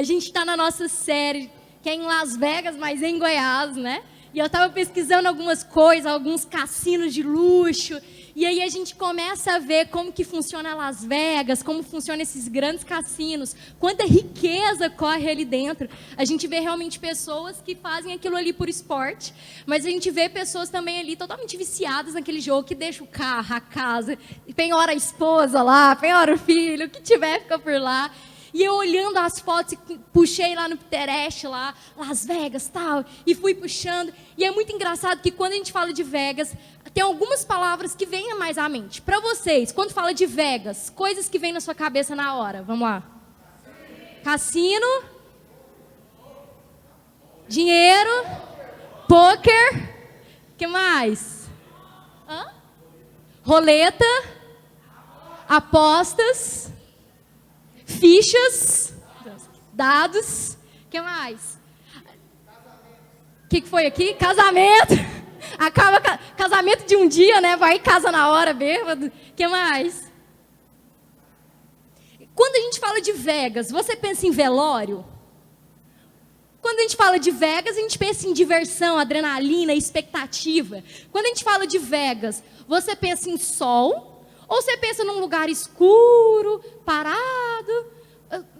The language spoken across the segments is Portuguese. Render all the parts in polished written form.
A gente está na nossa série, que é em Las Vegas, mas é em Goiás, né? E eu estava pesquisando algumas coisas, alguns cassinos de luxo. E aí a gente começa a ver como que funciona Las Vegas, como funcionam esses grandes cassinos, quanta riqueza corre ali dentro. A gente vê realmente pessoas que fazem aquilo ali por esporte, mas a gente vê pessoas também ali totalmente viciadas naquele jogo, que deixa o carro, a casa, penhora a esposa lá, penhora o filho, o que tiver fica por lá. E eu olhando as fotos, puxei lá no Pinterest, lá, Las Vegas, tal, e fui puxando. E é muito engraçado que quando a gente fala de Vegas, tem algumas palavras que vêm mais à mente. Para vocês, quando fala de Vegas, coisas que vêm na sua cabeça na hora. Vamos lá. Cassino. Dinheiro. Poker. O que mais? Roleta. Apostas. Fichas, dados, o que mais? O que foi aqui? Casamento. Acaba casamento de um dia, né? Vai e casa na hora, bêbado. O que mais? Quando a gente fala de Vegas, você pensa em velório? Quando a gente fala de Vegas, a gente pensa em diversão, adrenalina, expectativa. Quando a gente fala de Vegas, você pensa em sol? Ou você pensa num lugar escuro, parado?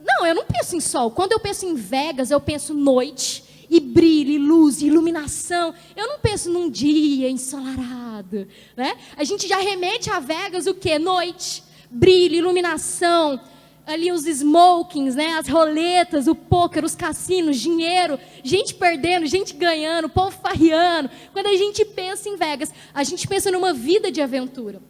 Não, eu não penso em sol. Quando eu penso em Vegas, eu penso noite, e brilho, e luz, e iluminação. Eu não penso num dia ensolarado, né? A gente já remete a Vegas o quê? Noite, brilho, iluminação, ali os smokings, né? As roletas, o pôquer, os cassinos, dinheiro, gente perdendo, gente ganhando, povo farreando. Quando a gente pensa em Vegas, a gente pensa numa vida de aventura.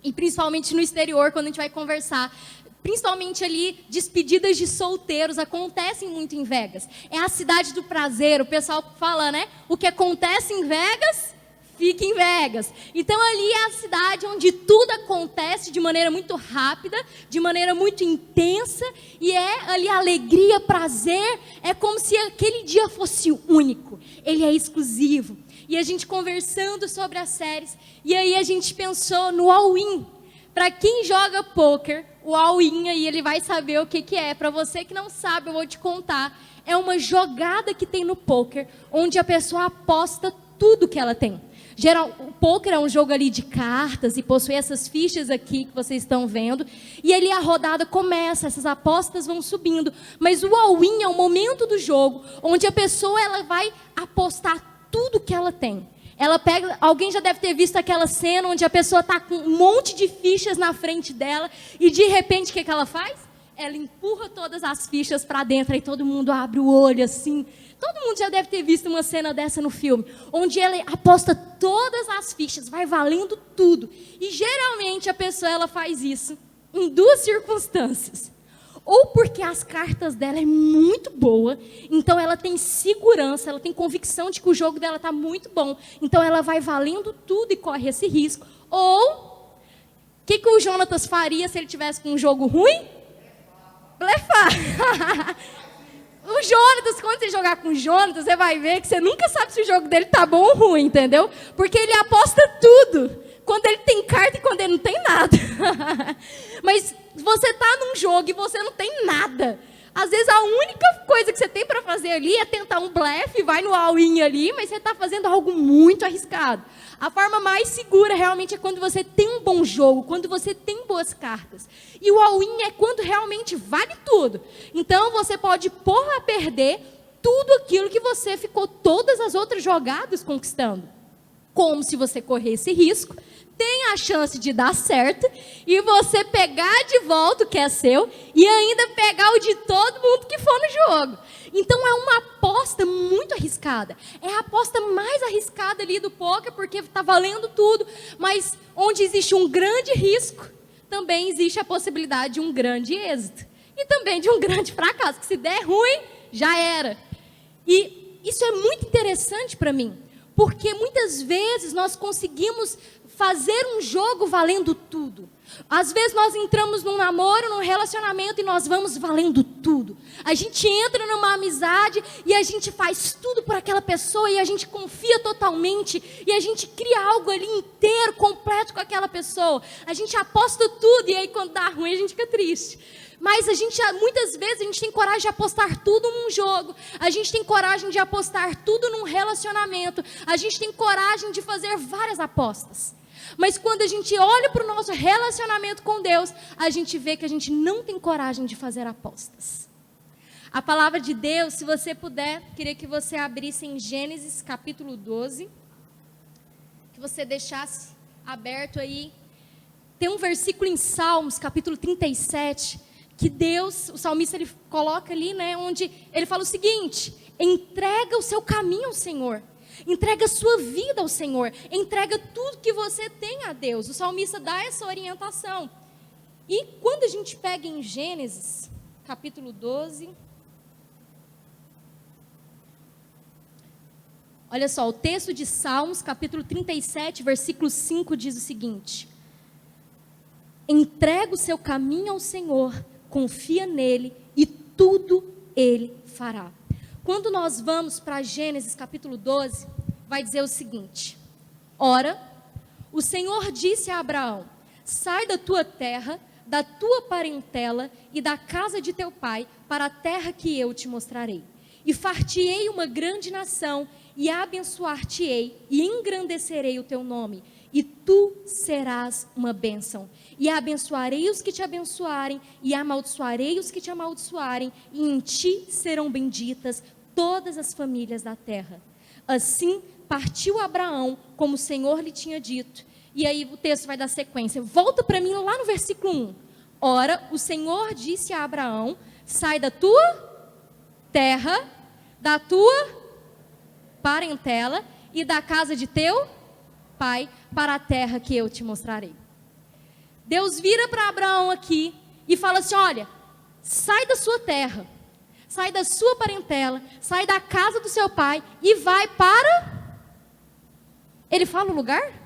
E principalmente no exterior, quando a gente vai conversar, principalmente ali, despedidas de solteiros acontecem muito em Vegas. É a cidade do prazer, o pessoal fala, né? O que acontece em Vegas, fica em Vegas. Então ali é a cidade onde tudo acontece de maneira muito rápida, de maneira muito intensa, e é ali alegria, prazer, é como se aquele dia fosse único, ele é exclusivo. E a gente conversando sobre as séries, e aí a gente pensou no all-in. Para quem joga poker, o all-in aí ele vai saber o que é. Para você que não sabe, eu vou te contar. É uma jogada que tem no poker, onde a pessoa aposta tudo que ela tem. O poker é um jogo ali de cartas e possui essas fichas aqui que vocês estão vendo. E ali a rodada começa, essas apostas vão subindo. Mas o all-in é o momento do jogo onde a pessoa ela vai apostar tudo que ela tem. Ela pega, alguém já deve ter visto aquela cena onde a pessoa está com um monte de fichas na frente dela e de repente o que ela faz? Ela empurra todas as fichas para dentro e todo mundo abre o olho assim. Todo mundo já deve ter visto uma cena dessa no filme, onde ela aposta todas as fichas, vai valendo tudo. E geralmente a pessoa ela faz isso em duas circunstâncias. Ou porque as cartas dela é muito boa, então ela tem segurança, ela tem convicção de que o jogo dela está muito bom, então ela vai valendo tudo e corre esse risco. Ou, o que o Jonatas faria se ele tivesse com um jogo ruim? Blefar. O Jonatas, quando você jogar com o Jonatas, você vai ver que você nunca sabe se o jogo dele está bom ou ruim, entendeu? Porque ele aposta tudo. Quando ele tem carta e quando ele não tem nada. Mas você está num jogo e você não tem nada. Às vezes a única coisa que você tem para fazer ali é tentar um blefe, vai no all-in ali, mas você está fazendo algo muito arriscado. A forma mais segura realmente é quando você tem um bom jogo, quando você tem boas cartas. E o all-in é quando realmente vale tudo. Então você pode pôr a perder tudo aquilo que você ficou todas as outras jogadas conquistando. Como se você corresse risco, tem a chance de dar certo e você pegar de volta o que é seu e ainda pegar o de todo mundo que for no jogo. Então é uma aposta muito arriscada. É a aposta mais arriscada ali do poker porque está valendo tudo, mas onde existe um grande risco, também existe a possibilidade de um grande êxito e também de um grande fracasso, que se der ruim, já era. E isso é muito interessante para mim. Porque muitas vezes nós conseguimos fazer um jogo valendo tudo. Às vezes nós entramos num namoro, num relacionamento e nós vamos valendo tudo. A gente entra numa amizade e a gente faz tudo por aquela pessoa e a gente confia totalmente e a gente cria algo ali inteiro, completo com aquela pessoa. A gente aposta tudo e aí quando dá ruim a gente fica triste. Mas muitas vezes a gente tem coragem de apostar tudo num jogo. A gente tem coragem de apostar tudo num relacionamento. A gente tem coragem de fazer várias apostas. Mas quando a gente olha para o nosso relacionamento com Deus, a gente vê que a gente não tem coragem de fazer apostas. A palavra de Deus, se você puder, queria que você abrisse em Gênesis capítulo 12. Que você deixasse aberto aí. Tem um versículo em Salmos, capítulo 37, que Deus, o salmista, ele coloca ali, né, onde ele fala o seguinte: entrega o seu caminho ao Senhor, entrega a sua vida ao Senhor, entrega tudo que você tem a Deus. O salmista dá essa orientação. E quando a gente pega em Gênesis, capítulo 12, olha só, o texto de Salmos, capítulo 37, versículo 5, diz o seguinte: entrega o seu caminho ao Senhor, confia nele e tudo ele fará. Quando nós vamos para Gênesis capítulo 12, vai dizer o seguinte: ora, o Senhor disse a Abraão: sai da tua terra, da tua parentela e da casa de teu pai, para a terra que eu te mostrarei. E far-te-ei uma grande nação, e abençoar-te-ei, e engrandecerei o teu nome, e tu serás uma bênção. E abençoarei os que te abençoarem, e amaldiçoarei os que te amaldiçoarem, e em ti serão benditas todas as famílias da terra. Assim partiu Abraão, como o Senhor lhe tinha dito. E aí o texto vai dar sequência. Volta para mim lá no versículo 1. Ora, o Senhor disse a Abraão: sai da tua terra, da tua parentela e da casa de teu pai, para a terra que eu te mostrarei. Deus vira para Abraão aqui e fala assim: olha, sai da sua terra, sai da sua parentela, sai da casa do seu pai e vai para... Ele fala o lugar?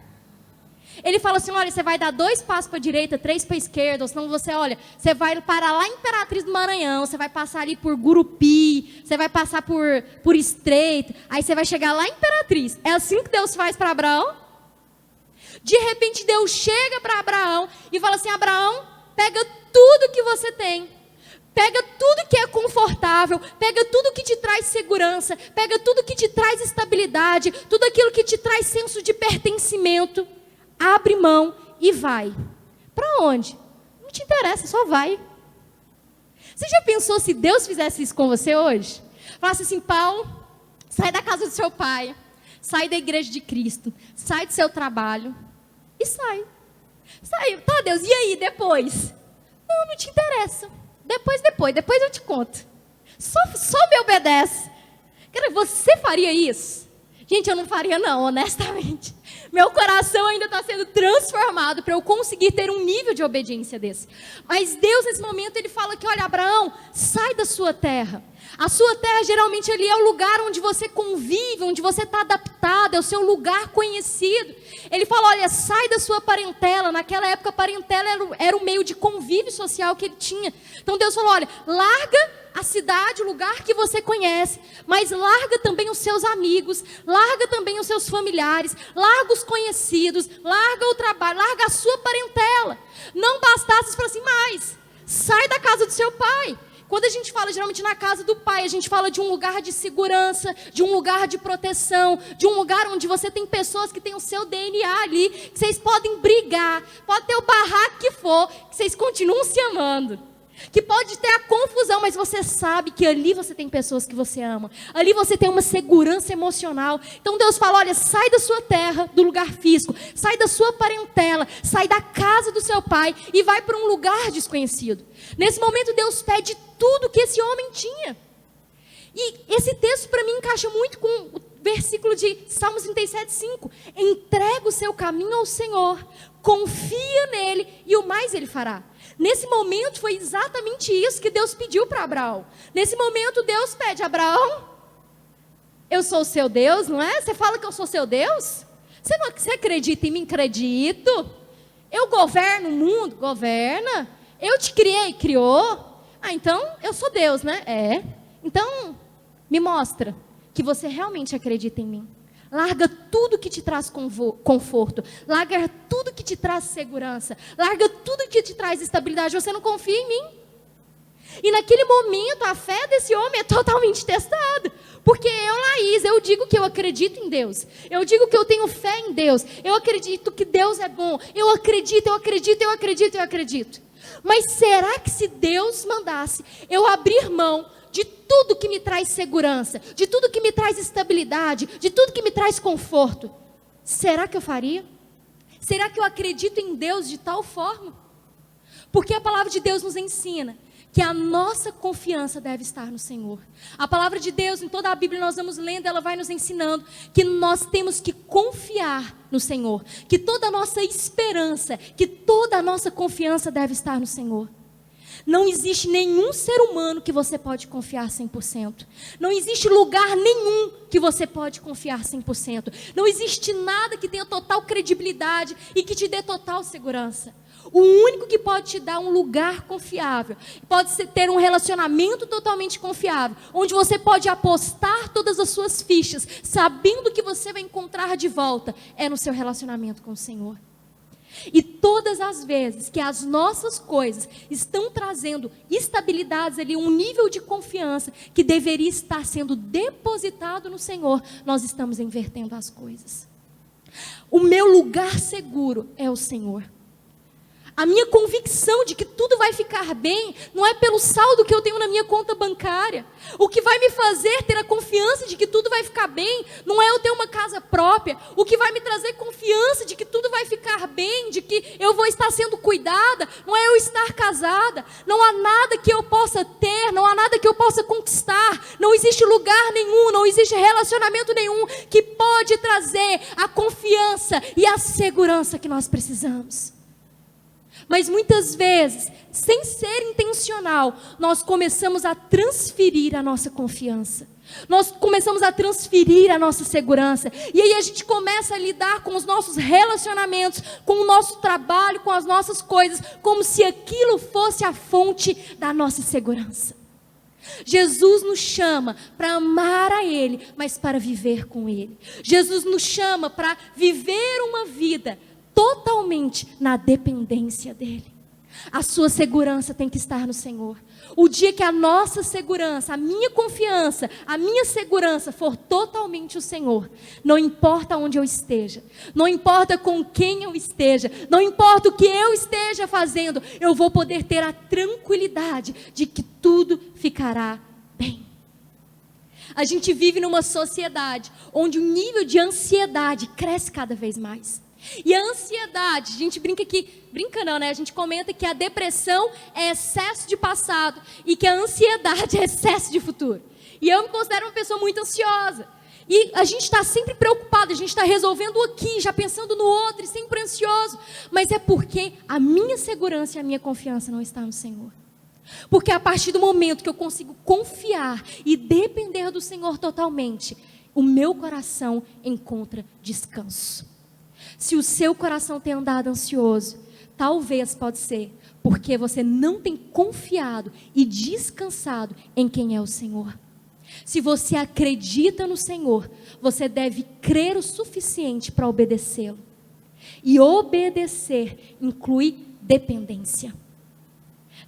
Ele fala assim: olha, você vai dar 2 passos para a direita, 3 para a esquerda, ou senão você vai parar lá em Imperatriz do Maranhão, você vai passar ali por Gurupi, você vai passar por Estreito, aí você vai chegar lá em Imperatriz. É assim que Deus faz para Abraão? De repente Deus chega para Abraão e fala assim: Abraão, pega tudo que você tem, pega tudo que é confortável, pega tudo que te traz segurança, pega tudo que te traz estabilidade, tudo aquilo que te traz senso de pertencimento, abre mão e vai. Para onde? Não te interessa, só vai. Você já pensou se Deus fizesse isso com você hoje? Falasse assim: Paulo, sai da casa do seu pai, sai da igreja de Cristo, sai do seu trabalho e sai. Sai, tá, Deus, e aí depois? Não te interessa. Depois eu te conto. Só me obedece. Cara, você faria isso? Gente, eu não faria não, honestamente. Meu coração ainda está sendo transformado para eu conseguir ter um nível de obediência desse. Mas Deus, nesse momento, Ele fala que: olha, Abraão, sai da sua terra. A sua terra, geralmente, ali é o lugar onde você convive, onde você está adaptado, é o seu lugar conhecido. Ele fala: olha, sai da sua parentela. Naquela época, a parentela era o meio de convívio social que ele tinha. Então Deus falou: olha, larga a cidade, o lugar que você conhece, mas larga também os seus amigos, larga também os seus familiares, larga os conhecidos, larga o trabalho, larga a sua parentela. Não bastasse, você fala assim: mas sai da casa do seu pai. Quando a gente fala geralmente na casa do pai, a gente fala de um lugar de segurança, de um lugar de proteção, de um lugar onde você tem pessoas que têm o seu DNA ali, que vocês podem brigar, pode ter o barraco que for, que vocês continuam se amando. Que pode ter a confusão, mas você sabe que ali você tem pessoas que você ama. Ali você tem uma segurança emocional. Então Deus fala: olha, sai da sua terra, do lugar físico, sai da sua parentela, sai da casa do seu pai e vai para um lugar desconhecido. Nesse momento Deus pede tudo que esse homem tinha. E esse texto para mim encaixa muito com o versículo de Salmos 37:5. Entrega o seu caminho ao Senhor, confia nele e o mais ele fará. Nesse momento foi exatamente isso que Deus pediu para Abraão. Nesse momento Deus pede: Abraão, eu sou o seu Deus, não é? Você fala que eu sou seu Deus? Você acredita em mim? Acredito. Eu governo o mundo? Governa. Eu te criei? Criou. Ah, então eu sou Deus, né? É. Então me mostra que você realmente acredita em mim. Larga tudo que te traz conforto. Larga tudo que te traz segurança. Larga tudo que te traz estabilidade. Você não confia em mim? E naquele momento, a fé desse homem é totalmente testada. Porque eu, Laís, eu digo que eu acredito em Deus. Eu digo que eu tenho fé em Deus. Eu acredito que Deus é bom. Eu acredito. Mas será que se Deus mandasse eu abrir mão de tudo que me traz segurança, de tudo que me traz estabilidade, de tudo que me traz conforto, será que eu faria? Será que eu acredito em Deus de tal forma? Porque a palavra de Deus nos ensina que a nossa confiança deve estar no Senhor. A palavra de Deus, em toda a Bíblia nós vamos lendo, ela vai nos ensinando que nós temos que confiar no Senhor, que toda a nossa esperança, que toda a nossa confiança deve estar no Senhor. Não existe nenhum ser humano que você pode confiar 100%. Não existe lugar nenhum que você pode confiar 100%. Não existe nada que tenha total credibilidade e que te dê total segurança. O único que pode te dar um lugar confiável, pode ter um relacionamento totalmente confiável, onde você pode apostar todas as suas fichas, sabendo que você vai encontrar de volta, é no seu relacionamento com o Senhor. E todas as vezes que as nossas coisas estão trazendo estabilidades ali, um nível de confiança que deveria estar sendo depositado no Senhor, nós estamos invertendo as coisas. O meu lugar seguro é o Senhor. A minha convicção de que tudo vai ficar bem não é pelo saldo que eu tenho na minha conta bancária. O que vai me fazer ter a confiança de que tudo vai ficar bem não é eu ter uma casa própria. O que vai me trazer confiança de que tudo vai ficar bem, de que eu vou estar sendo cuidada, não é eu estar casada. Não há nada que eu possa ter, não há nada que eu possa conquistar. Não existe lugar nenhum, não existe relacionamento nenhum que pode trazer a confiança e a segurança que nós precisamos. Mas muitas vezes, sem ser intencional, nós começamos a transferir a nossa confiança. Nós começamos a transferir a nossa segurança. E aí a gente começa a lidar com os nossos relacionamentos, com o nosso trabalho, com as nossas coisas, como se aquilo fosse a fonte da nossa segurança. Jesus nos chama para amar a Ele, mas para viver com Ele. Jesus nos chama para viver uma vida totalmente na dependência dEle. A sua segurança tem que estar no Senhor. O dia que a nossa segurança, a minha confiança, a minha segurança for totalmente o Senhor, não importa onde eu esteja, não importa com quem eu esteja, não importa o que eu esteja fazendo, eu vou poder ter a tranquilidade de que tudo ficará bem. A gente vive numa sociedade onde o nível de ansiedade cresce cada vez mais. E a ansiedade, a gente a gente comenta que a depressão é excesso de passado e que a ansiedade é excesso de futuro. E eu me considero uma pessoa muito ansiosa. E a gente está sempre preocupado, a gente está resolvendo aqui, já pensando no outro e sempre ansioso. Mas é porque a minha segurança e a minha confiança não estão no Senhor. Porque a partir do momento que eu consigo confiar e depender do Senhor totalmente, o meu coração encontra descanso. Se o seu coração tem andado ansioso, talvez pode ser porque você não tem confiado e descansado em quem é o Senhor. Se você acredita no Senhor, você deve crer o suficiente para obedecê-lo. E obedecer inclui dependência.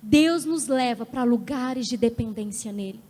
Deus nos leva para lugares de dependência nele.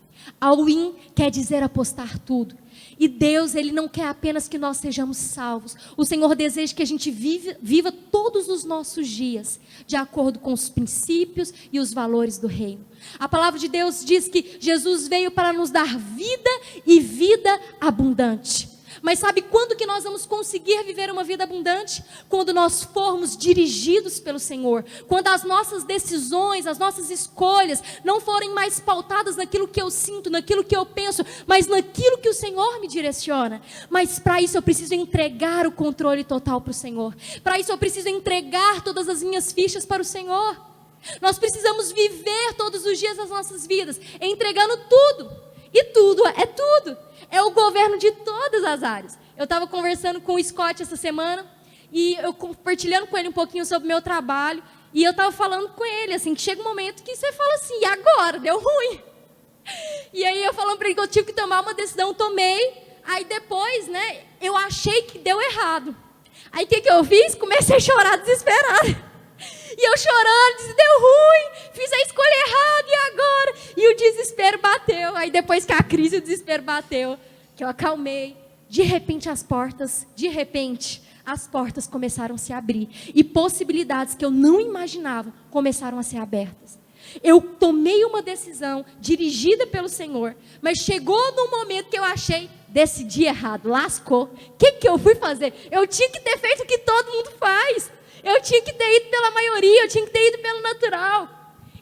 All-in quer dizer apostar tudo. E Deus, Ele não quer apenas que nós sejamos salvos. O Senhor deseja que a gente viva todos os nossos dias de acordo com os princípios e os valores do reino. A palavra de Deus diz que Jesus veio para nos dar vida e vida abundante. Mas sabe quando que nós vamos conseguir viver uma vida abundante? Quando nós formos dirigidos pelo Senhor. Quando as nossas decisões, as nossas escolhas não forem mais pautadas naquilo que eu sinto, naquilo que eu penso, mas naquilo que o Senhor me direciona. Mas para isso eu preciso entregar o controle total para o Senhor. Para isso eu preciso entregar todas as minhas fichas para o Senhor. Nós precisamos viver todos os dias das nossas vidas, entregando tudo. E tudo é tudo. É o governo de todas as áreas. Eu estava conversando com o Scott essa semana e eu compartilhando com ele um pouquinho sobre o meu trabalho. E eu estava falando com ele, assim, que chega um momento que você fala assim, e agora? Deu ruim. E aí eu falando para ele que eu tive que tomar uma decisão, tomei. Aí depois, né, eu achei que deu errado. Aí o que eu fiz? Comecei a chorar desesperada. E eu chorando, disse, deu ruim, fiz a escolha errada, e agora? E o desespero bateu. Aí depois que a crise, o desespero bateu, que eu acalmei. De repente as portas começaram a se abrir. E possibilidades que eu não imaginava começaram a ser abertas. Eu tomei uma decisão dirigida pelo Senhor, mas chegou num momento que eu achei, decidi errado, lascou. O que eu fui fazer? Eu tinha que ter feito o que todo mundo faz. Eu tinha que ter ido pela maioria, eu tinha que ter ido pelo natural.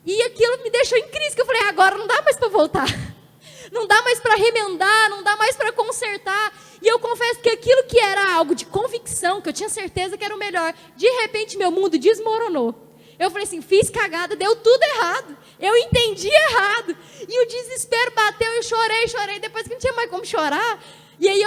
E aquilo me deixou em crise, que eu falei, agora não dá mais para voltar. Não dá mais para remendar, não dá mais para consertar. E eu confesso que aquilo que era algo de convicção, que eu tinha certeza que era o melhor, de repente meu mundo desmoronou. Eu falei assim, fiz cagada, deu tudo errado. Eu entendi errado. E o desespero bateu, eu chorei. Depois que não tinha mais como chorar. E aí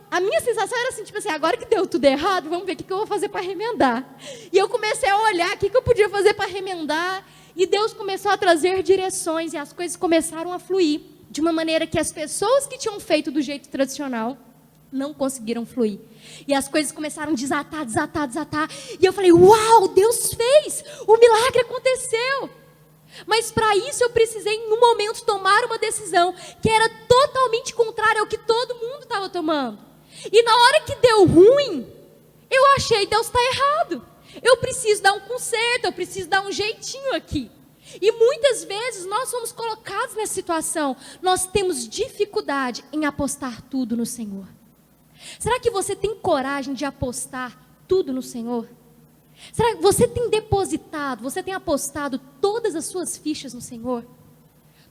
a minha sensação era assim, tipo assim, agora que deu tudo errado, vamos ver o que eu vou fazer para remendar. E eu comecei a olhar o que eu podia fazer para remendar. E Deus começou a trazer direções e as coisas começaram a fluir. De uma maneira que as pessoas que tinham feito do jeito tradicional não conseguiram fluir. E as coisas começaram a desatar. E eu falei, uau, Deus fez! O milagre aconteceu! Mas para isso eu precisei, em um momento, tomar uma decisão que era totalmente contrária ao que todo mundo estava tomando. E na hora que deu ruim, eu achei, Deus está errado. Eu preciso dar um conserto, eu preciso dar um jeitinho aqui. E muitas vezes nós somos colocados nessa situação. Nós temos dificuldade em apostar tudo no Senhor. Será que você tem coragem de apostar tudo no Senhor? Será que você tem depositado, você tem apostado todas as suas fichas no Senhor?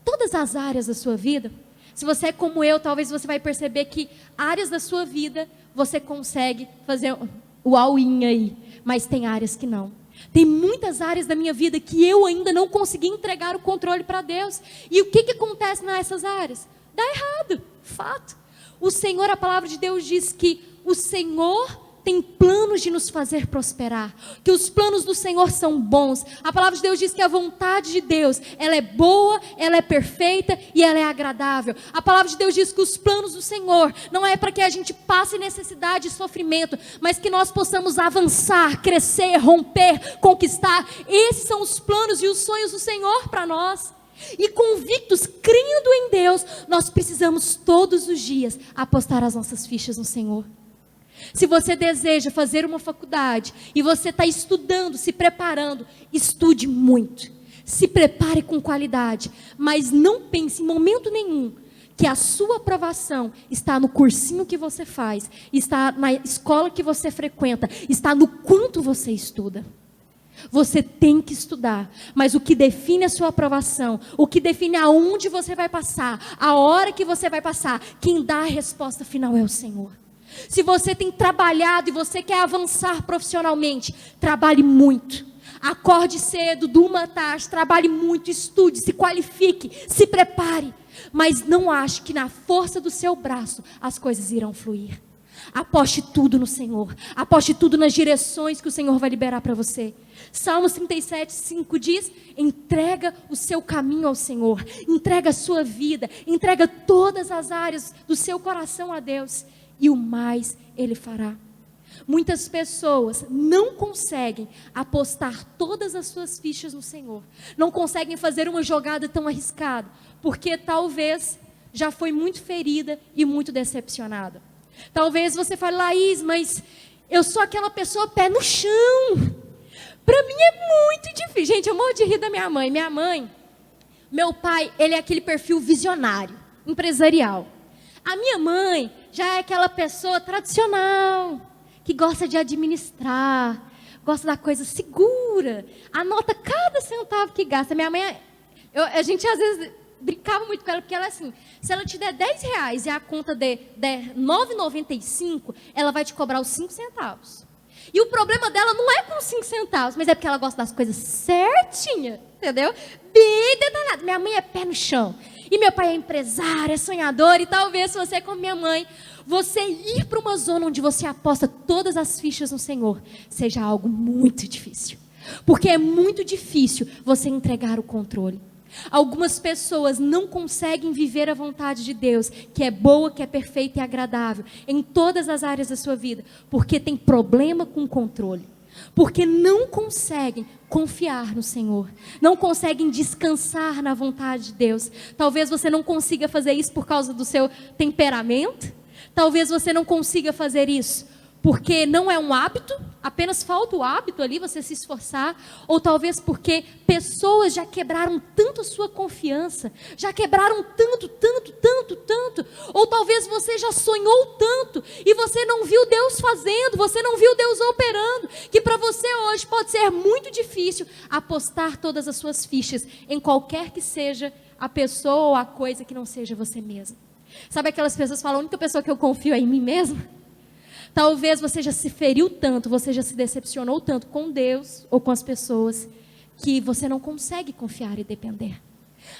Todas as áreas da sua vida? Se você é como eu, talvez você vai perceber que áreas da sua vida você consegue fazer o all-in aí, mas tem áreas que não. Tem muitas áreas da minha vida que eu ainda não consegui entregar o controle para Deus. E o que acontece nessas áreas? Dá errado, fato. O Senhor, a palavra de Deus diz que o Senhor tem planos de nos fazer prosperar, que os planos do Senhor são bons. A palavra de Deus diz que a vontade de Deus, ela é boa, ela é perfeita e ela é agradável. A palavra de Deus diz que os planos do Senhor não é para que a gente passe necessidade e sofrimento, mas que nós possamos avançar, crescer, romper, conquistar. Esses são os planos e os sonhos do Senhor para nós. E convictos, crendo em Deus, nós precisamos todos os dias apostar as nossas fichas no Senhor. Se você deseja fazer uma faculdade e você está estudando, se preparando, estude muito. Se prepare com qualidade, mas não pense em momento nenhum que a sua aprovação está no cursinho que você faz, está na escola que você frequenta, está no quanto você estuda. Você tem que estudar, mas o que define a sua aprovação, o que define aonde você vai passar, a hora que você vai passar, quem dá a resposta final é o Senhor. Se você tem trabalhado e você quer avançar profissionalmente, trabalhe muito. Acorde cedo, durma tarde, trabalhe muito, estude, se qualifique, se prepare. Mas não ache que na força do seu braço as coisas irão fluir. Aposte tudo no Senhor. Aposte tudo nas direções que o Senhor vai liberar para você. Salmos 37:5 diz: entrega o seu caminho ao Senhor. Entrega a sua vida. Entrega todas as áreas do seu coração a Deus. E o mais Ele fará. Muitas pessoas não conseguem apostar todas as suas fichas no Senhor. Não conseguem fazer uma jogada tão arriscada. Porque talvez já foi muito ferida e muito decepcionada. Talvez você fale, Laís, mas eu sou aquela pessoa pé no chão. Para mim é muito difícil. Gente, eu morro de rir da minha mãe. Meu pai, ele é aquele perfil visionário, empresarial. A minha mãe já é aquela pessoa tradicional, que gosta de administrar, gosta da coisa segura, anota cada centavo que gasta. Minha mãe, a gente às vezes brincava muito com ela, porque ela é assim, se ela te der R$10 e a conta der R$9,95, ela vai te cobrar os 5 centavos. E o problema dela não é com 5 centavos, mas é porque ela gosta das coisas certinha, entendeu? Bem detalhado. Minha mãe é pé no chão. E meu pai é empresário, é sonhador. E talvez, se você é como minha mãe, você ir para uma zona onde você aposta todas as fichas no Senhor, seja algo muito difícil. Porque é muito difícil você entregar o controle. Algumas pessoas não conseguem viver a vontade de Deus, que é boa, que é perfeita e agradável, em todas as áreas da sua vida, porque tem problema com o controle. porque não conseguem confiar no Senhor, não conseguem descansar na vontade de Deus. Talvez você não consiga fazer isso por causa do seu temperamento, talvez você não consiga fazer isso porque não é um hábito, apenas falta o hábito ali, você se esforçar, ou talvez porque pessoas já quebraram tanto a sua confiança, já quebraram tanto, ou talvez você já sonhou tanto, e você não viu Deus fazendo, você não viu Deus operando, que para você hoje pode ser muito difícil apostar todas as suas fichas em qualquer que seja a pessoa ou a coisa que não seja você mesmo. Sabe aquelas pessoas que falam, a única pessoa que eu confio é em mim mesma? Talvez você já se feriu tanto, você já se decepcionou tanto com Deus ou com as pessoas, que você não consegue confiar e depender.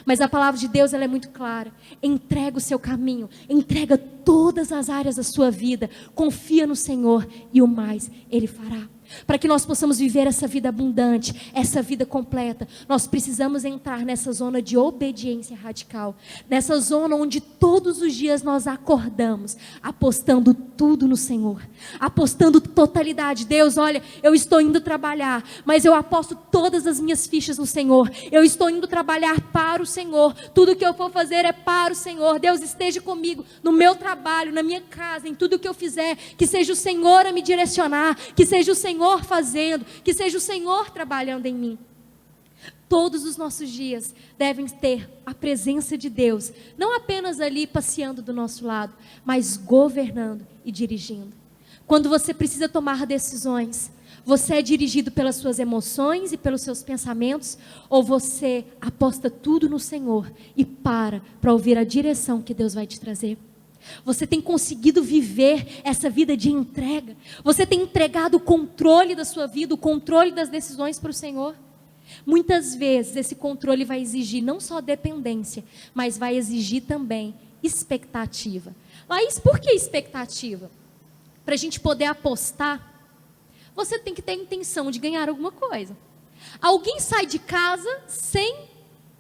Mas a palavra de Deus, ela é muito clara. Entrega o seu caminho, entrega todas as áreas da sua vida, confia no Senhor e o mais Ele fará. Para que nós possamos viver essa vida abundante, essa vida completa, nós precisamos entrar nessa zona de obediência radical, nessa zona onde todos os dias nós acordamos, apostando tudo no Senhor, apostando totalidade. Deus, olha, eu estou indo trabalhar, mas eu aposto todas as minhas fichas no Senhor, eu estou indo trabalhar para o Senhor, tudo que eu for fazer é para o Senhor. Deus, esteja comigo no meu trabalho, na minha casa, em tudo que eu fizer, que seja o Senhor a me direcionar, que seja o Senhor fazendo, que seja o Senhor trabalhando em mim. Todos os nossos dias devem ter a presença de Deus, não apenas ali passeando do nosso lado, mas governando e dirigindo. Quando você precisa tomar decisões, você é dirigido pelas suas emoções e pelos seus pensamentos, ou você aposta tudo no Senhor e para ouvir a direção que Deus vai te trazer? Você tem conseguido viver essa vida de entrega? Você tem entregado o controle da sua vida, o controle das decisões para o Senhor? Muitas vezes esse controle vai exigir não só dependência, mas vai exigir também expectativa. Laís, por que expectativa? Para a gente poder apostar, você tem que ter a intenção de ganhar alguma coisa. Alguém sai de casa sem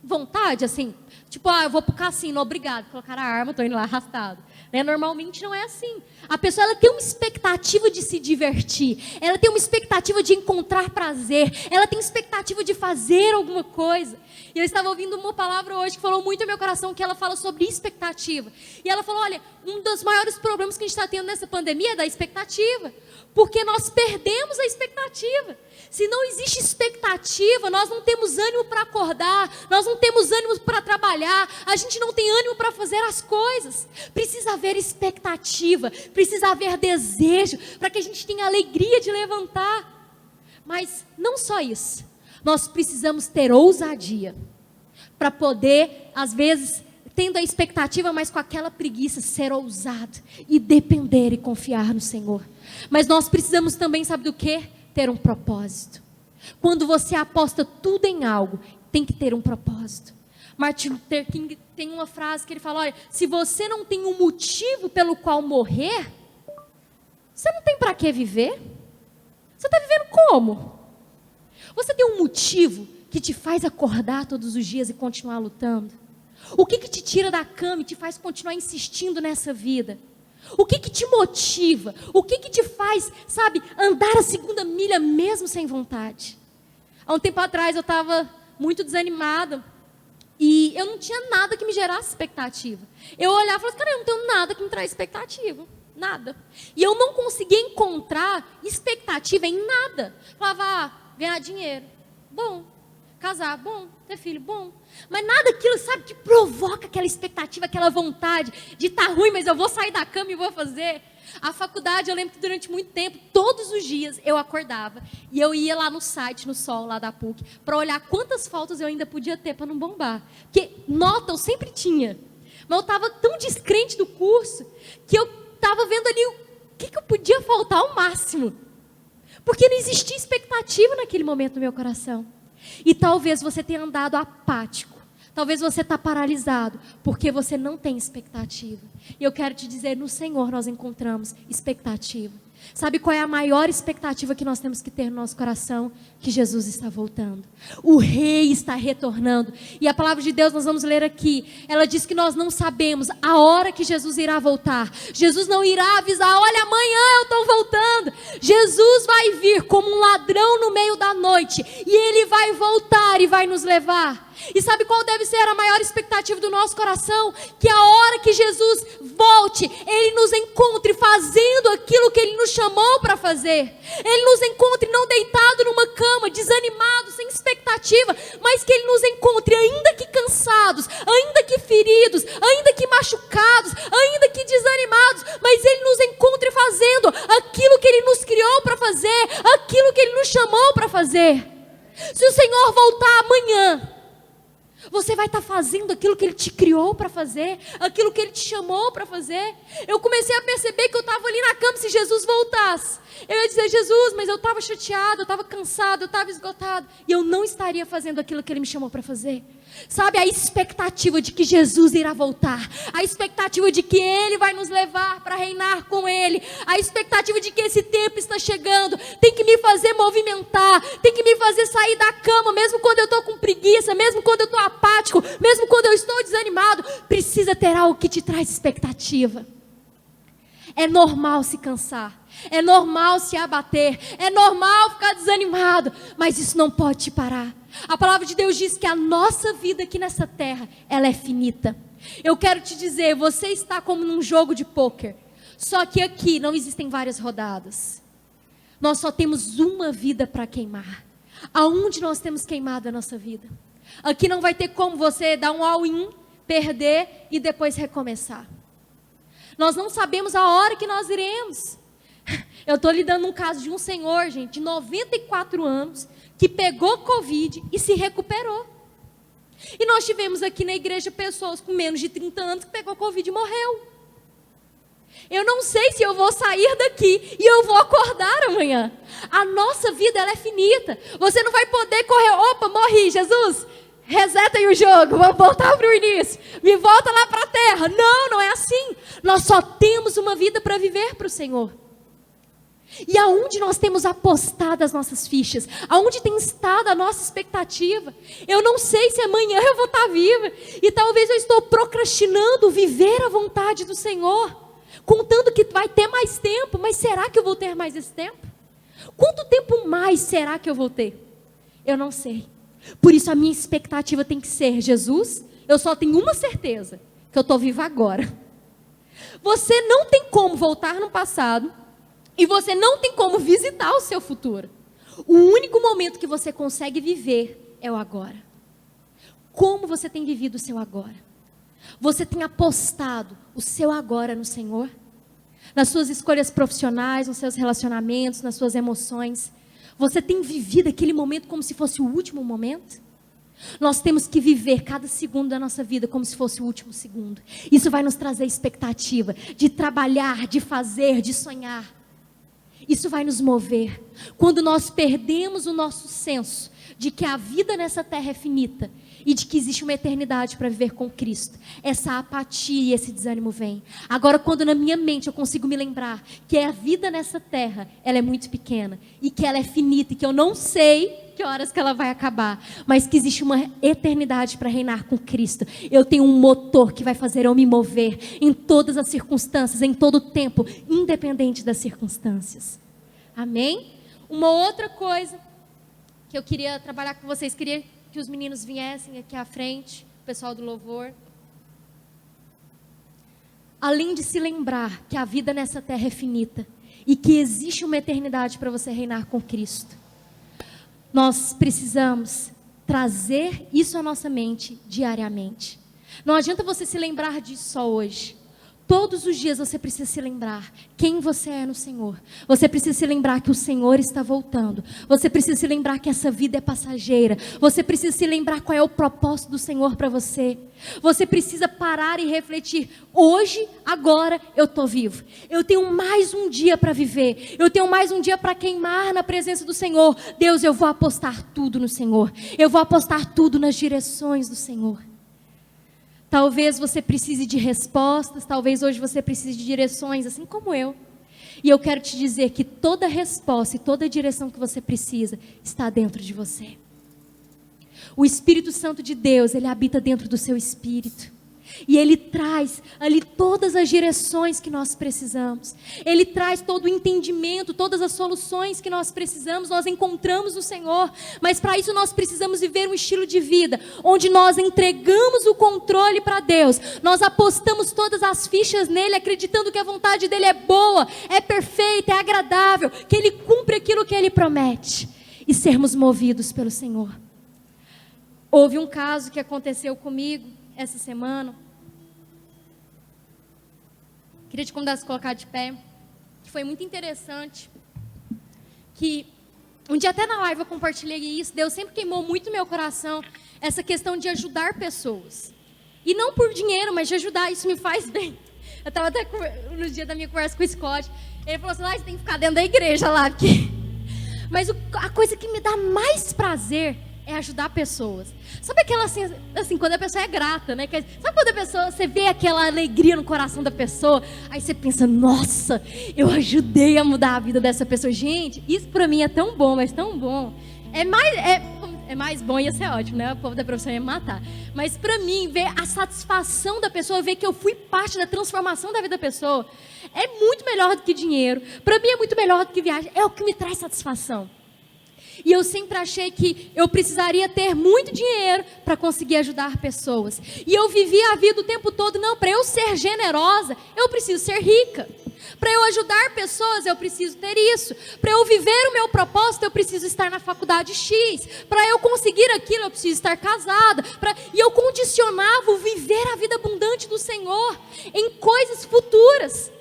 vontade, assim, tipo, eu vou pro cassino, obrigado, colocaram a arma, estou indo lá arrastado. Normalmente não é assim. A pessoa, ela tem uma expectativa de se divertir, ela tem uma expectativa de encontrar prazer, ela tem expectativa de fazer alguma coisa. E eu estava ouvindo uma palavra hoje que falou muito ao meu coração, que ela fala sobre expectativa. E ela falou, olha, um dos maiores problemas que a gente está tendo nessa pandemia é da expectativa, porque nós perdemos a expectativa. Se não existe expectativa, nós não temos ânimo para acordar, nós não temos ânimo para trabalhar, a gente não tem ânimo para fazer as coisas. Precisa haver expectativa, precisa haver desejo, para que a gente tenha alegria de levantar. Mas não só isso, nós precisamos ter ousadia, para poder, às vezes, tendo a expectativa, mas com aquela preguiça, ser ousado e depender e confiar no Senhor. Mas nós precisamos também, sabe do quê? Ter um propósito. Quando você aposta tudo em algo, tem que ter um propósito. Martin Luther King tem uma frase que ele fala, olha, se você não tem um motivo pelo qual morrer, você não tem para que viver. Você está vivendo como? Você tem um motivo que te faz acordar todos os dias e continuar lutando? O que te tira da cama e te faz continuar insistindo nessa vida? O que te motiva? O que te faz, sabe, andar a segunda milha mesmo sem vontade? Há um tempo atrás eu estava muito desanimada e eu não tinha nada que me gerasse expectativa. Eu olhava e falava, cara, eu não tenho nada que me traz expectativa. Nada. E eu não conseguia encontrar expectativa em nada. Falava, ganhar dinheiro, bom. Casar, bom. Ter filho, bom. Mas nada aquilo, sabe, que provoca aquela expectativa, aquela vontade de estar ruim, mas eu vou sair da cama e vou fazer. A faculdade, eu lembro que durante muito tempo, todos os dias eu acordava e eu ia lá no site, no Sol, lá da PUC, para olhar quantas faltas eu ainda podia ter para não bombar. Porque nota eu sempre tinha, mas eu estava tão descrente do curso que eu estava vendo ali o que eu podia faltar ao máximo. Porque não existia expectativa naquele momento no meu coração. E talvez você tenha andado apático, talvez você está paralisado, porque você não tem expectativa. E eu quero te dizer, no Senhor nós encontramos expectativa. Sabe qual é a maior expectativa que nós temos que ter no nosso coração? Que Jesus está voltando. O Rei está retornando. E a palavra de Deus, nós vamos ler aqui. Ela diz que nós não sabemos a hora que Jesus irá voltar. Jesus não irá avisar, olha, amanhã eu estou voltando. Jesus vai vir como um ladrão no meio da noite. E Ele vai voltar e vai nos levar. E sabe qual deve ser a maior expectativa do nosso coração? Que a hora que Jesus volte, Ele nos encontre fazendo aquilo que Ele nos chamou para fazer. Ele nos encontre não deitado numa cama, desanimado, sem expectativa, mas que Ele nos encontre ainda que cansados, ainda que feridos, ainda que machucados, ainda que desanimados, mas Ele nos encontre fazendo aquilo que Ele nos criou para fazer, aquilo que Ele nos chamou para fazer. Se o Senhor voltar amanhã, você vai estar fazendo aquilo que Ele te criou para fazer, aquilo que Ele te chamou para fazer. Eu comecei a perceber que eu estava ali na cama, se Jesus voltasse, eu ia dizer, Jesus, mas eu estava chateado, eu estava cansado, eu estava esgotado, e eu não estaria fazendo aquilo que Ele me chamou para fazer. Sabe, a expectativa de que Jesus irá voltar, a expectativa de que Ele vai nos levar para reinar com Ele, a expectativa de que esse tempo está chegando, tem que me fazer movimentar, tem que me fazer sair da cama, mesmo quando eu estou com preguiça, mesmo quando eu estou apático, mesmo quando eu estou desanimado. Precisa ter algo que te traz expectativa. É normal se cansar, é normal se abater, é normal ficar desanimado, mas isso não pode te parar. A palavra de Deus diz que a nossa vida aqui nessa terra, ela é finita. Eu quero te dizer, você está como num jogo de pôquer, só que aqui não existem várias rodadas. Nós só temos uma vida para queimar. Aonde nós temos queimado a nossa vida? Aqui não vai ter como você dar um all-in, perder e depois recomeçar. Nós não sabemos a hora que nós iremos. Eu estou lidando um caso de um senhor, gente, de 94 anos, que pegou Covid e se recuperou. E nós tivemos aqui na igreja pessoas com menos de 30 anos que pegou Covid e morreu. Eu não sei se eu vou sair daqui e eu vou acordar amanhã. A nossa vida, ela é finita. Você não vai poder correr, opa, morri, Jesus, reseta aí o jogo, vamos voltar para o início, me volta lá para a terra. Não, não é assim. Nós só temos uma vida para viver para o Senhor. E aonde nós temos apostado as nossas fichas? Aonde tem estado a nossa expectativa? Eu não sei se amanhã eu vou estar viva. E talvez eu estou procrastinando viver a vontade do Senhor, contando que vai ter mais tempo. Mas será que eu vou ter mais esse tempo? Quanto tempo mais será que eu vou ter? Eu não sei. Por isso a minha expectativa tem que ser, Jesus, eu só tenho uma certeza, que eu estou viva agora. Você não tem como voltar no passado, e você não tem como visitar o seu futuro. O único momento que você consegue viver é o agora. Como você tem vivido o seu agora? Você tem apostado o seu agora no Senhor? Nas suas escolhas profissionais, nos seus relacionamentos, nas suas emoções? Você tem vivido aquele momento como se fosse o último momento? Nós temos que viver cada segundo da nossa vida como se fosse o último segundo. Isso vai nos trazer expectativa de trabalhar, de fazer, de sonhar. Isso vai nos mover. Quando nós perdemos o nosso senso de que a vida nessa terra é finita e de que existe uma eternidade para viver com Cristo, essa apatia e esse desânimo vem. Agora, quando na minha mente eu consigo me lembrar que a vida nessa terra, ela é muito pequena e que ela é finita e que eu não sei que horas que ela vai acabar, mas que existe uma eternidade para reinar com Cristo, eu tenho um motor que vai fazer eu me mover em todas as circunstâncias, em todo o tempo, independente das circunstâncias. Amém? Uma outra coisa que eu queria trabalhar com vocês, queria que os meninos viessem aqui à frente, o pessoal do louvor. Além de se lembrar que a vida nessa terra é finita e que existe uma eternidade para você reinar com Cristo, nós precisamos trazer isso à nossa mente diariamente. Não adianta você se lembrar disso só hoje. Todos os dias você precisa se lembrar quem você é no Senhor. Você precisa se lembrar que o Senhor está voltando. Você precisa se lembrar que essa vida é passageira. Você precisa se lembrar qual é o propósito do Senhor para você. Você precisa parar e refletir. Hoje, agora, eu estou vivo. Eu tenho mais um dia para viver. Eu tenho mais um dia para queimar na presença do Senhor. Deus, eu vou apostar tudo no Senhor. Eu vou apostar tudo nas direções do Senhor. Talvez você precise de respostas, talvez hoje você precise de direções, assim como eu. E eu quero te dizer que toda resposta e toda direção que você precisa está dentro de você. O Espírito Santo de Deus, ele habita dentro do seu espírito. E ele traz ali todas as direções que nós precisamos. Ele traz todo o entendimento, todas as soluções que nós precisamos, nós encontramos no Senhor. Mas para isso nós precisamos viver um estilo de vida onde nós entregamos o controle para Deus. Nós apostamos todas as fichas nele, acreditando que a vontade dele é boa, é perfeita, é agradável, que ele cumpre aquilo que ele promete. E sermos movidos pelo Senhor. Houve um caso que aconteceu comigo essa semana. Queria te convidar a se colocar de pé. Que foi muito interessante. Que um dia até na live eu compartilhei isso. Deus sempre queimou muito no meu coração essa questão de ajudar pessoas. E não por dinheiro, mas de ajudar. Isso me faz bem. Eu estava até no dia da minha conversa com o Scott. Ele falou assim, você tem que ficar dentro da igreja lá. Porque... Mas a coisa que me dá mais prazer é ajudar pessoas. Sabe aquela assim, quando a pessoa é grata, né? Sabe quando a pessoa, você vê aquela alegria no coração da pessoa, aí você pensa, nossa, eu ajudei a mudar a vida dessa pessoa. Gente, isso pra mim é tão bom, mas tão bom. É mais bom, ia ser ótimo, né? O povo da profissão ia me matar. Mas pra mim, ver a satisfação da pessoa, ver que eu fui parte da transformação da vida da pessoa, é muito melhor do que dinheiro. Pra mim é muito melhor do que viagem. É o que me traz satisfação. E eu sempre achei que eu precisaria ter muito dinheiro para conseguir ajudar pessoas. E eu vivia a vida o tempo todo, não, para eu ser generosa, eu preciso ser rica. Para eu ajudar pessoas, eu preciso ter isso. Para eu viver o meu propósito, eu preciso estar na faculdade X. Para eu conseguir aquilo, eu preciso estar casada. E eu condicionava o viver a vida abundante do Senhor em coisas futuras.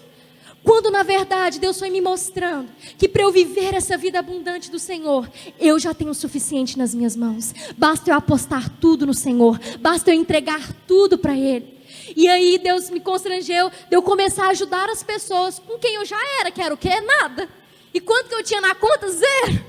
Quando na verdade Deus foi me mostrando que para eu viver essa vida abundante do Senhor, eu já tenho o suficiente nas minhas mãos. Basta eu apostar tudo no Senhor, basta eu entregar tudo para Ele. E aí Deus me constrangeu de eu começar a ajudar as pessoas com quem eu já era, que era o quê? Nada. E quanto que eu tinha na conta? 0.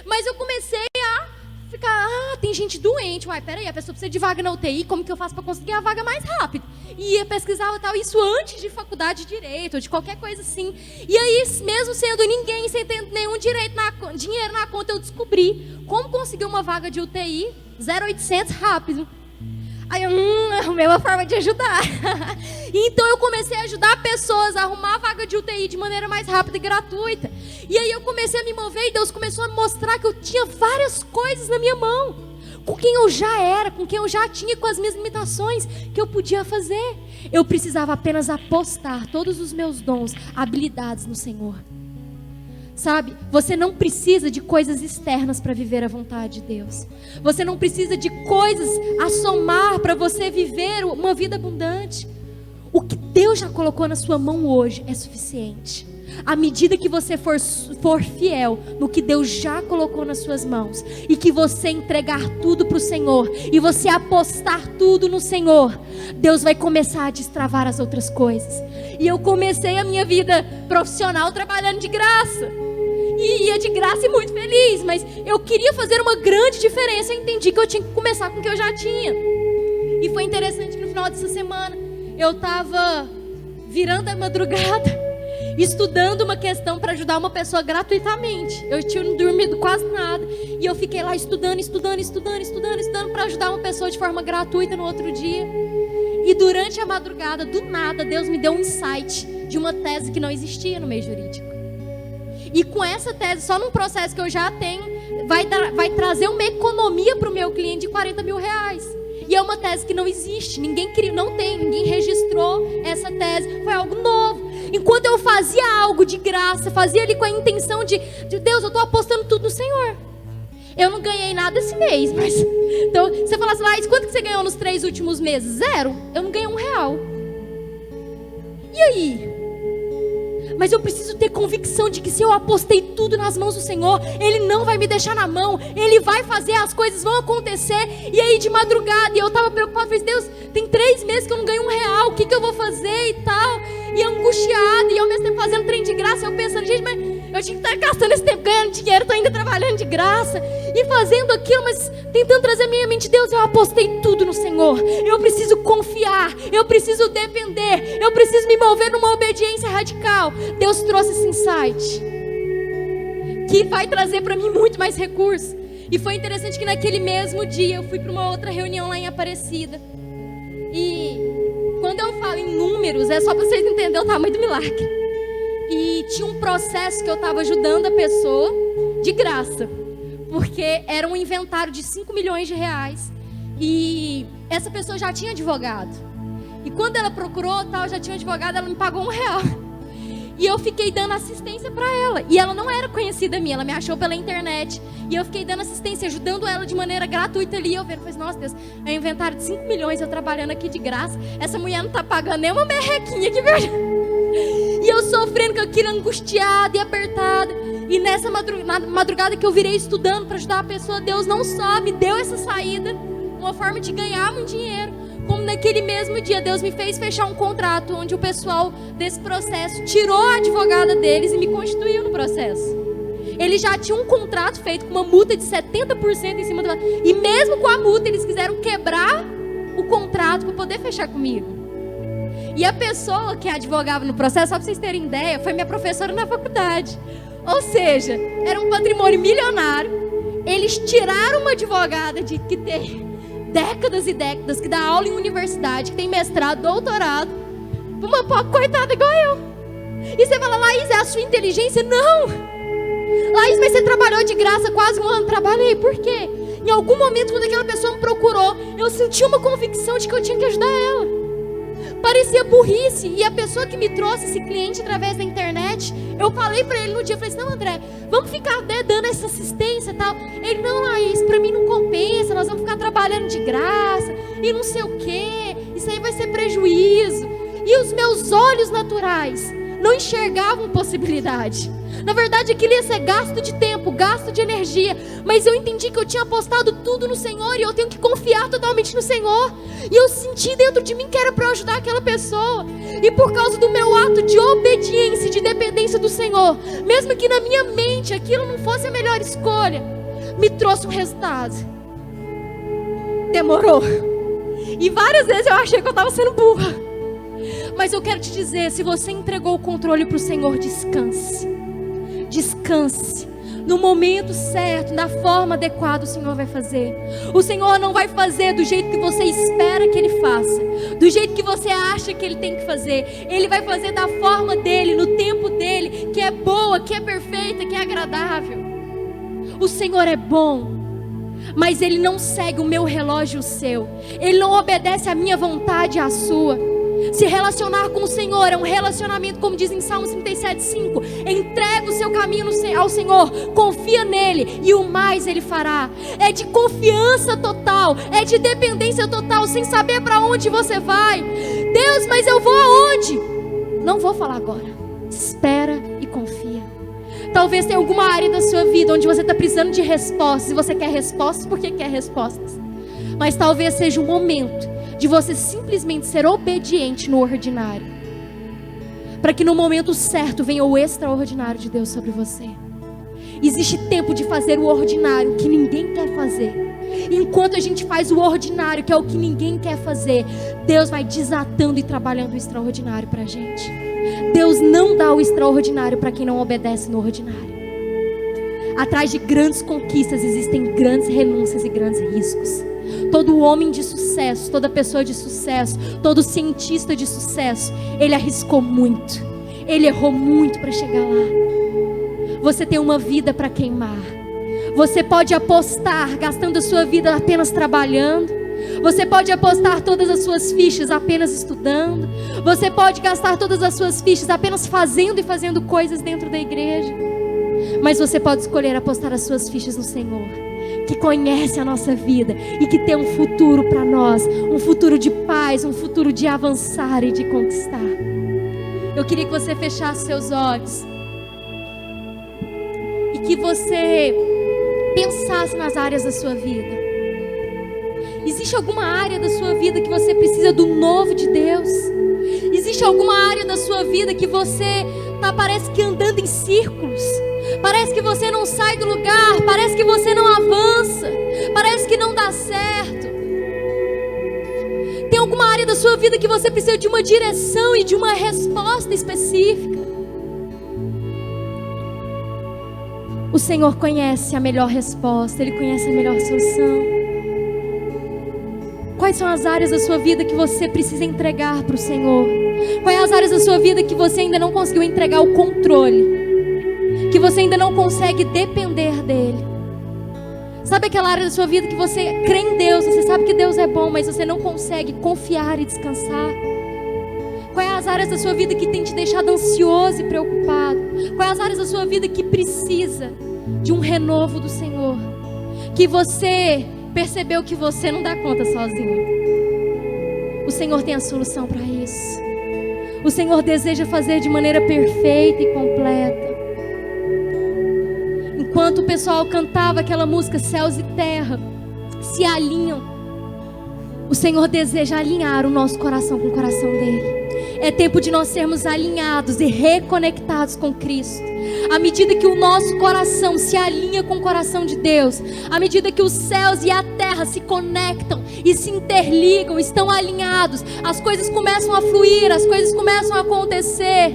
Mas eu comecei a ficar, tem gente doente, peraí, a pessoa precisa de vaga na UTI, como que eu faço para conseguir a vaga mais rápido? E ia pesquisar e tal, isso antes de faculdade de direito, ou de qualquer coisa assim. E aí, mesmo sendo ninguém, sem ter nenhum dinheiro na conta, eu descobri como conseguir uma vaga de UTI, 0800 rápido. Aí eu, arrumei uma forma de ajudar. Então eu comecei a ajudar pessoas a arrumar a vaga de UTI de maneira mais rápida e gratuita. E aí eu comecei a me mover e Deus começou a me mostrar que eu tinha várias coisas na minha mão. Com quem eu já era, com quem eu já tinha, com as minhas limitações, que eu podia fazer. Eu precisava apenas apostar todos os meus dons, habilidades no Senhor. Sabe, você não precisa de coisas externas para viver a vontade de Deus. Você não precisa de coisas a somar para você viver uma vida abundante. O que Deus já colocou na sua mão hoje é suficiente. À medida que você for fiel no que Deus já colocou nas suas mãos, e que você entregar tudo para o Senhor, e você apostar tudo no Senhor, Deus vai começar a destravar as outras coisas. E eu comecei a minha vida profissional trabalhando de graça. E ia de graça e muito feliz, mas eu queria fazer uma grande diferença. Eu entendi que eu tinha que começar com o que eu já tinha. E foi interessante que no final dessa semana eu estava virando a madrugada, estudando uma questão para ajudar uma pessoa gratuitamente. Eu tinha dormido quase nada, e eu fiquei lá estudando para ajudar uma pessoa de forma gratuita no outro dia. E durante a madrugada, do nada, Deus me deu um insight de uma tese que não existia no meio jurídico. E com essa tese, só num processo que eu já tenho, vai trazer uma economia para o meu cliente de R$40 mil. E é uma tese que não existe, ninguém registrou essa tese, foi algo novo. Enquanto eu fazia algo de graça, fazia ali com a intenção de Deus, eu estou apostando tudo no Senhor. Eu não ganhei nada esse mês, mas... Então, você fala assim, quanto que você ganhou nos 3 últimos meses? 0. Eu não ganhei R$1. E aí? Mas eu preciso ter convicção de que se eu apostei tudo nas mãos do Senhor, Ele não vai me deixar na mão. Ele vai fazer, as coisas vão acontecer. E aí de madrugada, e eu estava preocupado, falei, Deus, tem 3 meses que eu não ganho R$1, o que eu vou fazer e tal? E angustiada e ao mesmo tempo fazendo trem de graça. Eu pensando, gente, mas eu tinha que estar gastando esse tempo ganhando dinheiro, estou ainda trabalhando de graça e fazendo aquilo, mas tentando trazer a minha mente, Deus, eu apostei tudo no Senhor. Eu preciso confiar, eu preciso depender, eu preciso me mover numa obediência radical. Deus trouxe esse insight que vai trazer para mim muito mais recursos. E foi interessante que naquele mesmo dia eu fui para uma outra reunião lá em Aparecida. E quando eu falo em números, é só para vocês entenderem o tamanho do milagre. E tinha um processo que eu estava ajudando a pessoa de graça, porque era um inventário de 5 milhões de reais. E essa pessoa já tinha advogado. E quando ela procurou, já tinha um advogado, ela me pagou R$1. E eu fiquei dando assistência para ela. E ela não era conhecida minha, ela me achou pela internet. E eu fiquei dando assistência, ajudando ela de maneira gratuita ali. Eu vendo, falei, nossa Deus, é um inventário de 5 milhões, eu trabalhando aqui de graça. Essa mulher não está pagando nem uma merrequinha de verdade. E eu sofrendo com aquilo, angustiada e apertada. E nessa madrugada que eu virei estudando para ajudar a pessoa, Deus não só me deu essa saída, uma forma de ganhar muito dinheiro, como naquele mesmo dia Deus me fez fechar um contrato onde o pessoal desse processo tirou a advogada deles e me constituiu no processo. Eles já tinham um contrato feito com uma multa de 70% em cima do... E mesmo com a multa eles quiseram quebrar o contrato para poder fechar comigo. E a pessoa que advogava no processo, só para vocês terem ideia, foi minha professora na faculdade. Ou seja, era um patrimônio milionário. Eles tiraram uma advogada que tem décadas e décadas, que dá aula em universidade, que tem mestrado, doutorado, uma pobre coitada igual eu. E você fala, Laís, é a sua inteligência? Não! Laís, mas você trabalhou de graça quase 1 ano. Trabalhei, por quê? Em algum momento, quando aquela pessoa me procurou, eu senti uma convicção de que eu tinha que ajudar ela. Parecia burrice. E a pessoa que me trouxe esse cliente através da internet, eu falei pra ele no dia, eu falei assim, não, André, vamos ficar dando essa assistência e tal. Ele, não, Laís, pra mim não compensa, nós vamos ficar trabalhando de graça e não sei o quê, isso aí vai ser prejuízo. E os meus olhos naturais não enxergavam possibilidade. Na verdade, aquilo ia ser gasto de tempo, gasto de energia. Mas eu entendi que eu tinha apostado tudo no Senhor e eu tenho que confiar totalmente no Senhor. E eu senti dentro de mim que era para eu ajudar aquela pessoa. E por causa do meu ato de obediência e de dependência do Senhor, mesmo que na minha mente aquilo não fosse a melhor escolha, me trouxe um resultado. Demorou. E várias vezes eu achei que eu estava sendo burra. Mas eu quero te dizer, se você entregou o controle para o Senhor, descanse. Descanse. No momento certo, da forma adequada, o Senhor vai fazer. O Senhor não vai fazer do jeito que você espera que Ele faça, do jeito que você acha que Ele tem que fazer. Ele vai fazer da forma dEle, no tempo dEle, que é boa, que é perfeita, que é agradável. O Senhor é bom, mas Ele não segue o meu relógio e o seu. Ele não obedece à minha vontade e à sua. Se relacionar com o Senhor é um relacionamento, como diz em Salmos 37:5. Entrega o seu caminho ao Senhor, confia nele e o mais Ele fará. É de confiança total, é de dependência total, sem saber para onde você vai. Deus, mas eu vou aonde? Não vou falar agora. Espera e confia. Talvez tenha alguma área da sua vida onde você está precisando de respostas, e você quer respostas porque quer respostas. Mas talvez seja o momento de você simplesmente ser obediente no ordinário, para que no momento certo venha o extraordinário de Deus sobre você. Existe tempo de fazer o ordinário que ninguém quer fazer. Enquanto a gente faz o ordinário, que é o que ninguém quer fazer, Deus vai desatando e trabalhando o extraordinário para a gente. Deus não dá o extraordinário para quem não obedece no ordinário. Atrás de grandes conquistas existem grandes renúncias e grandes riscos. Todo homem de sucesso, toda pessoa de sucesso, todo cientista de sucesso, ele arriscou muito, ele errou muito para chegar lá. Você tem uma vida para queimar. Você pode apostar gastando a sua vida apenas trabalhando. Você pode apostar todas as suas fichas apenas estudando. Você pode gastar todas as suas fichas apenas fazendo e fazendo coisas dentro da igreja. Mas você pode escolher apostar as suas fichas no Senhor, que conhece a nossa vida e que tem um futuro para nós, um futuro de paz, um futuro de avançar e de conquistar. Eu queria que você fechasse seus olhos e que você pensasse nas áreas da sua vida. Existe alguma área da sua vida que você precisa do novo de Deus? Existe existe alguma área da sua vida que você parece que andando em círculos, parece que você não sai do lugar, parece que você não avança, parece que não dá certo. Tem alguma área da sua vida que você precisa de uma direção e de uma resposta específica? O Senhor conhece a melhor resposta, Ele conhece a melhor solução. Quais são as áreas da sua vida que você precisa entregar para o Senhor? Quais as áreas da sua vida que você ainda não conseguiu entregar o controle? Que você ainda não consegue depender dEle? Sabe aquela área da sua vida que você crê em Deus, você sabe que Deus é bom, mas você não consegue confiar e descansar? Quais as áreas da sua vida que tem te deixado ansioso e preocupado? Quais as áreas da sua vida que precisa de um renovo do Senhor? Que você percebeu que você não dá conta sozinho. O Senhor tem a solução para isso. O Senhor deseja fazer de maneira perfeita e completa. Enquanto o pessoal cantava aquela música Céus e Terra se alinham, o Senhor deseja alinhar o nosso coração com o coração dele. É tempo de nós sermos alinhados e reconectados com Cristo. À medida que o nosso coração se alinha com o coração de Deus, à medida que os céus e a terra se conectam e se interligam, estão alinhados, as coisas começam a fluir, as coisas começam a acontecer.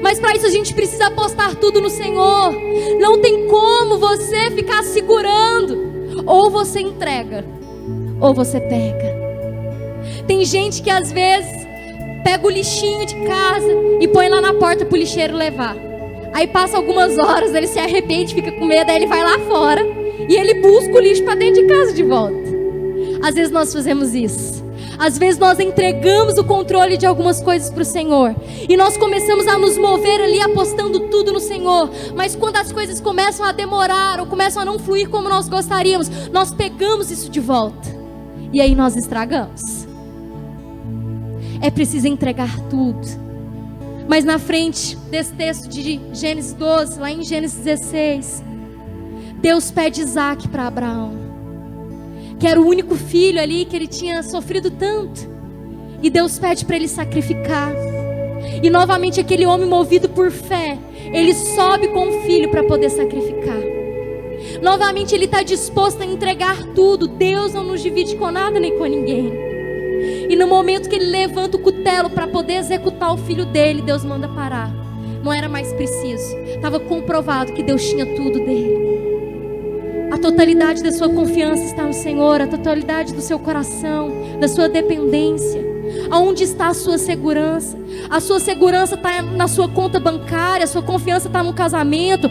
Mas para isso a gente precisa apostar tudo no Senhor. Não tem como você ficar segurando. Ou você entrega, ou você pega. Tem gente que às vezes pega o lixinho de casa e põe lá na porta para o lixeiro levar. Aí passa algumas horas, ele se arrepende, fica com medo, aí ele vai lá fora e ele busca o lixo para dentro de casa de volta. Às vezes nós fazemos isso. Às vezes nós entregamos o controle de algumas coisas para o Senhor e nós começamos a nos mover ali apostando tudo no Senhor. Mas quando as coisas começam a demorar ou começam a não fluir como nós gostaríamos, nós pegamos isso de volta e aí nós estragamos. É preciso entregar tudo. Mas na frente desse texto de Gênesis 12, lá em Gênesis 16, Deus pede Isaac para Abraão, que era o único filho ali, que ele tinha sofrido tanto. E Deus pede para ele sacrificar. E novamente aquele homem movido por fé, ele sobe com o filho para poder sacrificar. Novamente ele está disposto a entregar tudo. Deus não nos divide com nada nem com ninguém. E no momento que ele levanta o cutelo para poder executar o filho dele, Deus manda parar. Não era mais preciso. Estava comprovado que Deus tinha tudo dele. A totalidade da sua confiança está no Senhor. A totalidade do seu coração, da sua dependência. Aonde está a sua segurança? A sua segurança está na sua conta bancária. A sua confiança está no casamento.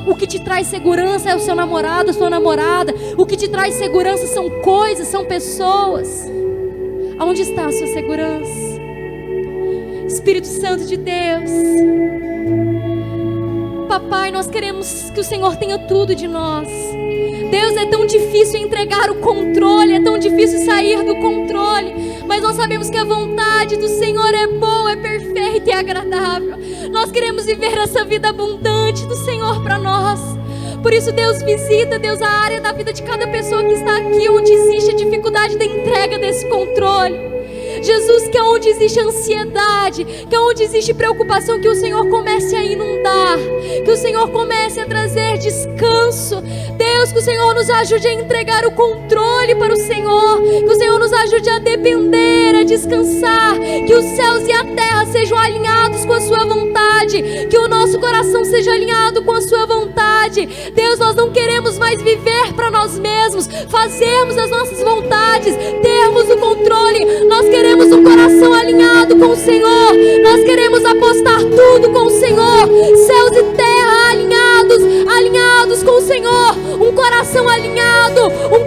O que te traz segurança é o seu namorado, a sua namorada. O que te traz segurança são coisas, são pessoas. Aonde está a sua segurança? Espírito Santo de Deus, Papai, nós queremos que o Senhor tenha tudo de nós. Deus, é tão difícil entregar o controle, é tão difícil sair do controle, mas nós sabemos que a vontade do Senhor é boa, é perfeita e agradável. Nós queremos viver essa vida abundante do Senhor para nós. Por isso, Deus, visita, Deus, a área da vida de cada pessoa que está aqui, onde existe a dificuldade da entrega desse controle. Jesus, que é onde existe ansiedade, que é onde existe preocupação, que o Senhor comece a inundar, que o Senhor comece a trazer descanso. Deus, que o Senhor nos ajude a entregar o controle para o Senhor, que o Senhor nos ajude a depender, a descansar, que os céus e a terra sejam alinhados com a sua vontade, que o nosso coração seja alinhado com a sua vontade. Deus, nós não queremos mais viver para nós mesmos, fazermos as nossas vontades, termos o controle. Nós queremos um coração alinhado com o Senhor, nós queremos apostar tudo com o Senhor, céus e terra alinhados com o Senhor, um coração alinhado, um